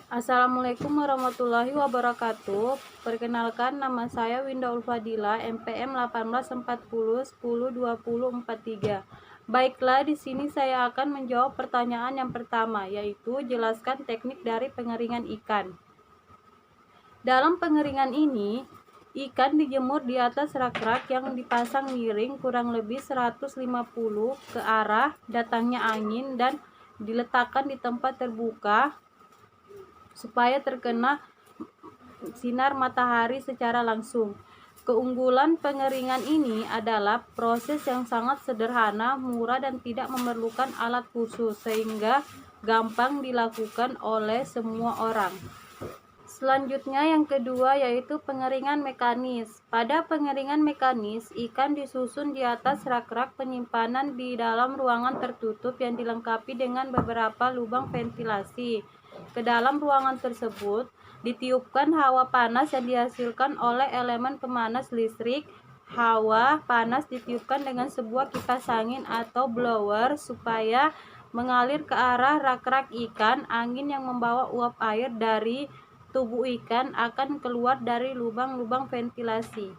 Assalamualaikum warahmatullahi wabarakatuh. Perkenalkan, nama saya Winda Ulfadila, MPM 1840102043. Baiklah, di sini saya akan menjawab pertanyaan yang pertama, yaitu jelaskan teknik dari pengeringan ikan. Dalam pengeringan ini, ikan dijemur di atas rak-rak yang dipasang miring kurang lebih 150 ke arah datangnya angin dan diletakkan di tempat terbuka supaya terkena sinar matahari secara langsung. Keunggulan pengeringan ini adalah proses yang sangat sederhana, murah, dan tidak memerlukan alat khusus, sehingga gampang dilakukan oleh semua orang. Selanjutnya yang kedua yaitu pengeringan mekanis. Pada pengeringan mekanis, ikan disusun di atas rak-rak penyimpanan di dalam ruangan tertutup yang dilengkapi dengan beberapa lubang ventilasi. Ke dalam ruangan tersebut ditiupkan hawa panas yang dihasilkan oleh elemen pemanas listrik. Hawa panas ditiupkan dengan sebuah kipas angin atau blower supaya mengalir ke arah rak-rak ikan. Angin yang membawa uap air dari tubuh ikan akan keluar dari lubang-lubang ventilasi.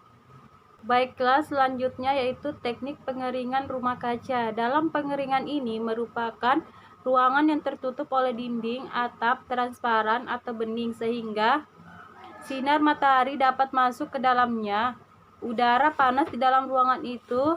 Baiklah, selanjutnya yaitu teknik pengeringan rumah kaca. Dalam pengeringan ini merupakan ruangan yang tertutup oleh dinding atap transparan atau bening sehingga sinar matahari dapat masuk ke dalamnya. Udara panas di dalam ruangan itu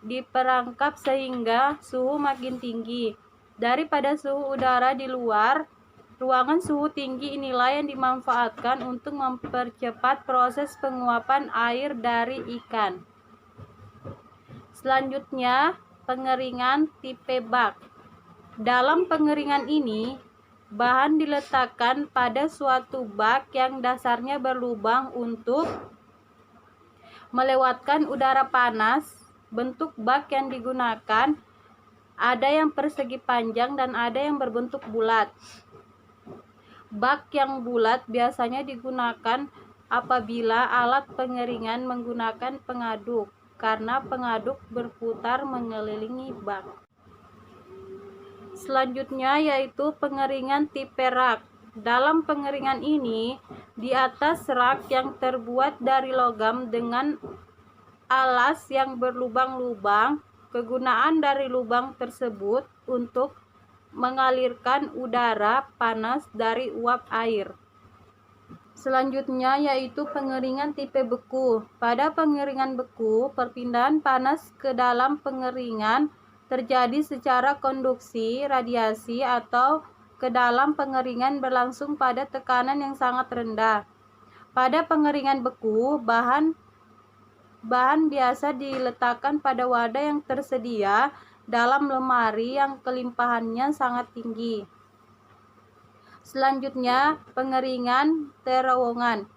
diperangkap sehingga suhu makin tinggi daripada suhu udara di luar. Ruangan suhu tinggi inilah yang dimanfaatkan untuk mempercepat proses penguapan air dari ikan. Selanjutnya, pengeringan tipe bak. Dalam pengeringan ini, bahan diletakkan pada suatu bak yang dasarnya berlubang untuk melewatkan udara panas. Bentuk bak yang digunakan ada yang persegi panjang dan ada yang berbentuk bulat. Bak yang bulat biasanya digunakan apabila alat pengeringan menggunakan pengaduk, karena pengaduk berputar mengelilingi bak. Selanjutnya yaitu pengeringan tipe rak. Dalam pengeringan ini, di atas rak yang terbuat dari logam dengan alas yang berlubang-lubang, kegunaan dari lubang tersebut untuk mengalirkan udara panas dari uap air. Selanjutnya yaitu pengeringan tipe beku. Pada pengeringan beku, perpindahan panas ke dalam pengeringan terjadi secara konduksi radiasi atau ke dalam pengeringan berlangsung pada tekanan yang sangat rendah. Pada pengeringan beku, bahan biasa diletakkan pada wadah yang tersedia dalam lemari yang kelimpahannya sangat tinggi. Selanjutnya, pengeringan terowongan.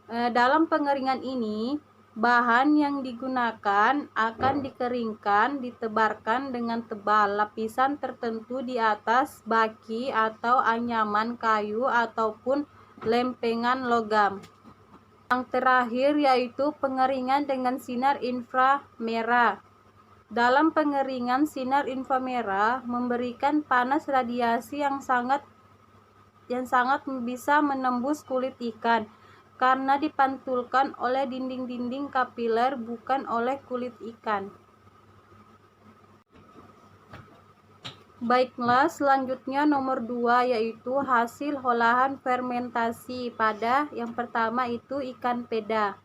Dalam pengeringan ini, bahan yang digunakan akan dikeringkan, ditebarkan dengan tebal lapisan tertentu di atas baki atau anyaman kayu ataupun lempengan logam. Yang terakhir yaitu pengeringan dengan sinar inframerah. Dalam pengeringan, sinar inframerah memberikan panas radiasi yang sangat bisa menembus kulit ikan karena dipantulkan oleh dinding-dinding kapiler, bukan oleh kulit ikan. Baiklah, selanjutnya nomor 2 yaitu hasil olahan fermentasi pada yang pertama itu ikan peda.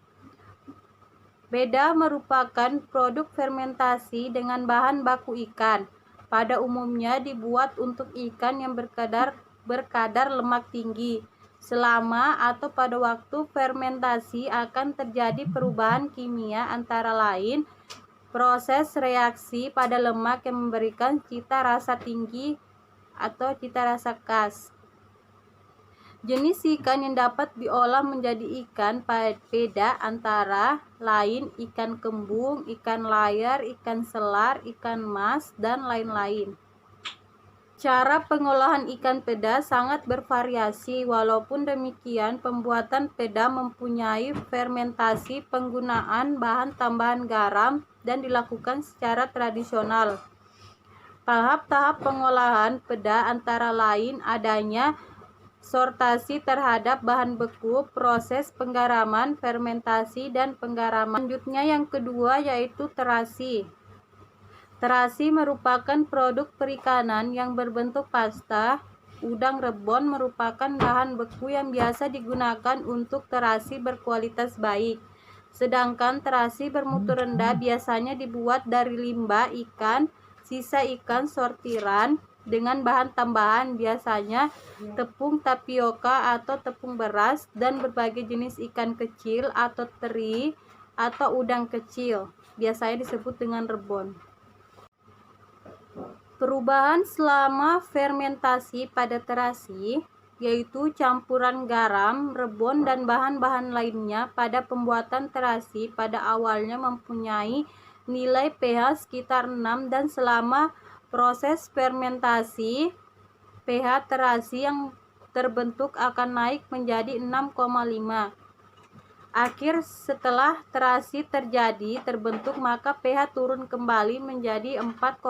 Peda merupakan produk fermentasi dengan bahan baku ikan. Pada umumnya dibuat untuk ikan yang berkadar lemak tinggi. Selama atau pada waktu fermentasi akan terjadi perubahan kimia, antara lain proses reaksi pada lemak yang memberikan cita rasa tinggi atau cita rasa khas. Jenis ikan yang dapat diolah menjadi ikan peda antara lain ikan kembung, ikan layar, ikan selar, ikan mas, dan lain-lain. Cara pengolahan ikan peda sangat bervariasi. Walaupun demikian, pembuatan peda mempunyai fermentasi penggunaan bahan tambahan garam dan dilakukan secara tradisional. Tahap-tahap pengolahan peda antara lain adanya sortasi terhadap bahan beku, proses penggaraman, fermentasi, dan penggaraman. Selanjutnya yang kedua yaitu terasi. Terasi merupakan produk perikanan yang berbentuk pasta. Udang rebon merupakan bahan beku yang biasa digunakan untuk terasi berkualitas baik. Sedangkan terasi bermutu rendah biasanya dibuat dari limbah ikan, sisa ikan sortiran, dengan bahan tambahan biasanya tepung tapioka atau tepung beras dan berbagai jenis ikan kecil atau teri atau udang kecil, biasanya disebut dengan rebon. Perubahan selama fermentasi pada terasi yaitu campuran garam, rebon, dan bahan-bahan lainnya pada pembuatan terasi pada awalnya mempunyai nilai pH sekitar 6 dan selama proses fermentasi pH terasi yang terbentuk akan naik menjadi 6,5. Akhir setelah terasi terbentuk maka pH turun kembali menjadi 4,5.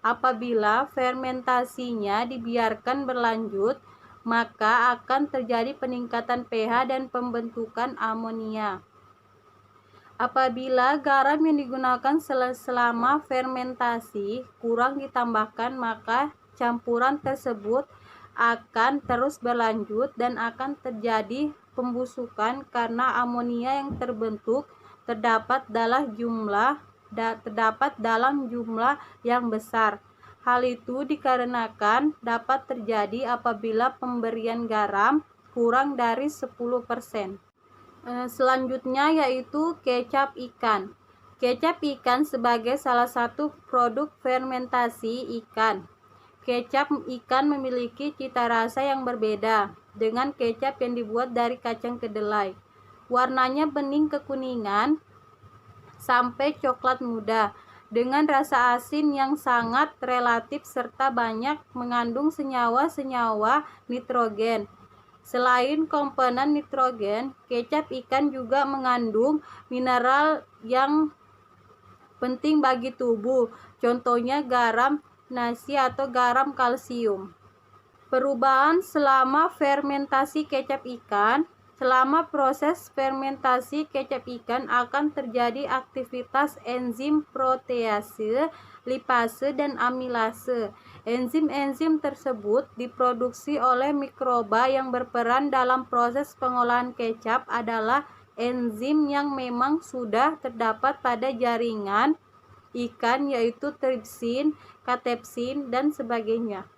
Apabila fermentasinya dibiarkan berlanjut, maka akan terjadi peningkatan pH dan pembentukan amonia. Apabila garam yang digunakan selama fermentasi kurang ditambahkan, maka campuran tersebut akan terus berlanjut dan akan terjadi pembusukan karena amonia yang terbentuk terdapat dalam jumlah yang besar. Hal itu dikarenakan dapat terjadi apabila pemberian garam kurang dari 10%. Selanjutnya yaitu kecap ikan. Kecap ikan sebagai salah satu produk fermentasi ikan. Kecap ikan memiliki cita rasa yang berbeda dengan kecap yang dibuat dari kacang kedelai. Warnanya bening kekuningan sampai coklat muda dengan rasa asin yang sangat relatif serta banyak mengandung senyawa-senyawa nitrogen. Selain komponen nitrogen, kecap ikan juga mengandung mineral yang penting bagi tubuh, contohnya garam nasi atau garam kalsium. Perubahan selama fermentasi kecap ikan. Selama proses fermentasi kecap ikan akan terjadi aktivitas enzim protease, lipase, dan amilase. Enzim-enzim tersebut diproduksi oleh mikroba yang berperan dalam proses pengolahan kecap adalah enzim yang memang sudah terdapat pada jaringan ikan yaitu tripsin, katepsin, dan sebagainya.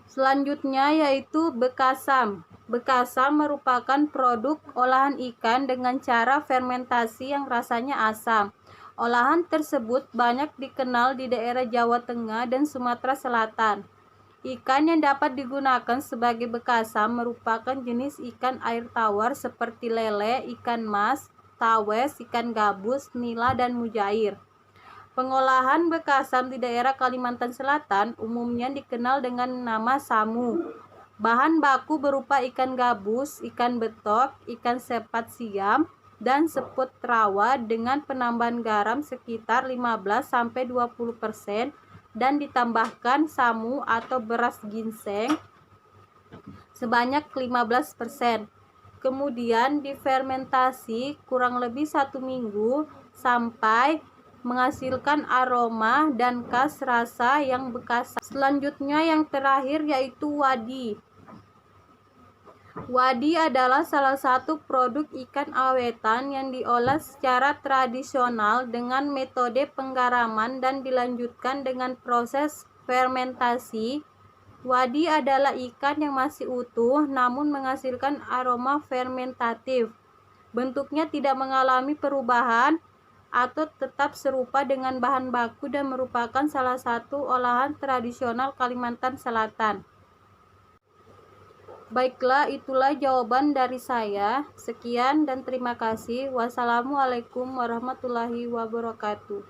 Selanjutnya yaitu bekasam. Bekasam merupakan produk olahan ikan dengan cara fermentasi yang rasanya asam. Olahan tersebut banyak dikenal di daerah Jawa Tengah dan Sumatera Selatan. Ikan yang dapat digunakan sebagai bekasam merupakan jenis ikan air tawar seperti lele, ikan mas, tawes, ikan gabus, nila, dan mujair. Pengolahan bekasam di daerah Kalimantan Selatan umumnya dikenal dengan nama samu. Bahan baku berupa ikan gabus, ikan betok, ikan sepat siam, dan seput rawa dengan penambahan garam sekitar 15-20% dan ditambahkan samu atau beras ginseng sebanyak 15%. Kemudian difermentasi kurang lebih 1 minggu sampai menghasilkan aroma dan khas rasa yang bekasam. Selanjutnya yang terakhir yaitu wadi. Wadi adalah salah satu produk ikan awetan yang diolah secara tradisional dengan metode penggaraman dan dilanjutkan dengan proses fermentasi. Wadi adalah ikan yang masih utuh namun menghasilkan aroma fermentatif. Bentuknya tidak mengalami perubahan atau tetap serupa dengan bahan baku dan merupakan salah satu olahan tradisional Kalimantan Selatan. Baiklah, itulah jawaban dari saya. Sekian dan terima kasih. Wassalamualaikum warahmatullahi wabarakatuh.